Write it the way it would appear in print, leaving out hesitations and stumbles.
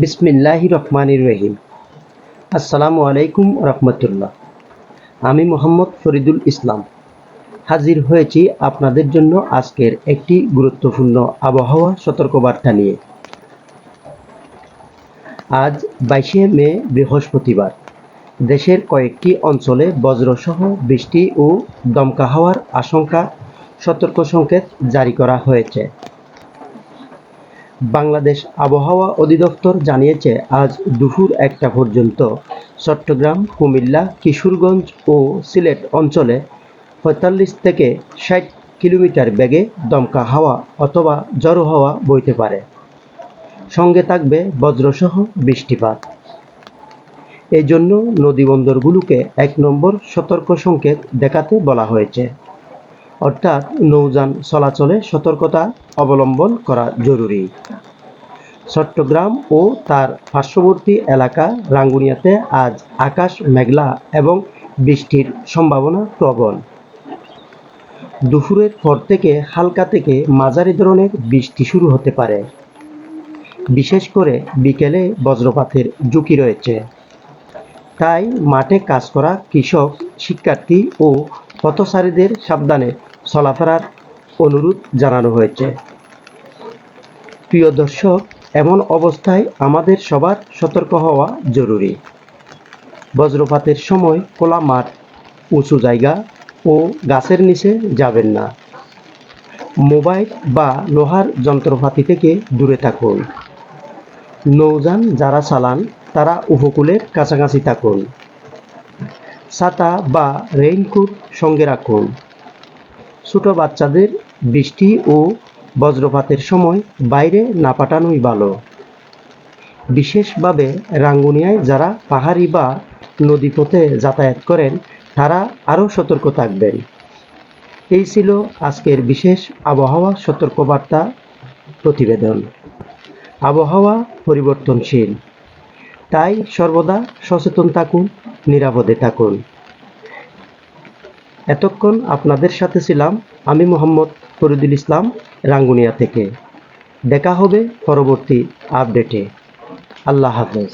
বিসমিল্লাহির রহমানির রহিম। আসসালামু আলাইকুম রহমতুল্লাহ। আমি মোহাম্মদ ফরিদুল ইসলাম হাজির হয়েছি আপনাদের জন্য আজকের একটি গুরুত্বপূর্ণ আবহাওয়া সতর্কবার্তা নিয়ে। আজ 22শে মে বৃহস্পতিবার। দেশের কয়েকটি অঞ্চলে বজ্রসহ বৃষ্টি ও দমকা হাওয়ার আশঙ্কা সতর্ক সংকেত জারি করা হয়েছে। বাংলাদেশ আবহাওয়া অধিদপ্তর জানিয়েছে, আজ দুপুর 1টা পর্যন্ত চট্টগ্রাম, কুমিল্লা, কিশোরগঞ্জ ও সিলেট অঞ্চলে 45 থেকে 60 কিলোমিটার বেগে দমকা হাওয়া অথবা ঝড়ো হাওয়া বইতে পারে। সঙ্গে থাকবে বজ্রসহ বৃষ্টিপাত। এই জন্য নদীবন্দরগুলোকে 1 নম্বর সতর্ক সংকেত দেখাতে বলা হয়েছে, অর্থাৎ নৌযান চলাচলে সতর্কতা অবলম্বন করা জরুরি। চট্টগ্রাম ও তার পার্শ্ববর্তী এলাকা রাঙ্গুনিয়াতে আজ আকাশ মেঘলা এবং বৃষ্টির সম্ভাবনা প্রবল। দুপুরের পর থেকে হালকা থেকে মাঝারি ধরনের বৃষ্টি শুরু হতে পারে। বিশেষ করে বিকেলে বজ্রপাতের ঝুঁকি রয়েছে। তাই মাঠে কাজ করা কৃষক, শিক্ষার্থী ও পথচারীদের সাবধানে চলাফেরার অনুরোধ জানানো হয়েছে। প্রিয় দর্শক, এমন অবস্থায় আমাদের সবার সতর্ক হওয়া জরুরি। বজ্রপাতের সময় খোলা মাঠ, উঁচু জায়গা ও গাছের নিচে যাবেন না। মোবাইল বা লোহার যন্ত্রপাতি থেকে দূরে থাকুন। নৌযান যারা চালান তারা উপকূলের কাছাকাছি থাকুন। ছাতা বা রেইনকোট সঙ্গে রাখুন। ছোট বাচ্চাদের বৃষ্টি ও বজ্রপাতের সময় বাইরে না পাঠানোই ভালো। বিশেষভাবে রাঙ্গুনিয়ায় যারা পাহাড়ি বা নদীপথে যাতায়াত করেন তারা আরও সতর্ক থাকবেন। এই ছিল আজকের বিশেষ আবহাওয়া সতর্কবার্তা প্রতিবেদন। আবহাওয়া পরিবর্তনশীল, তাই সর্বদা সচেতন থাকুন, নিরাপদে থাকুন। এতক্ষণ আপনাদের সাথে ছিলাম আমি মোহাম্মদ ফরিদুল ইসলাম, রাঙ্গুনিয়া থেকে। দেখা হবে পরবর্তী আপডেটে। আল্লাহ হাফেজ।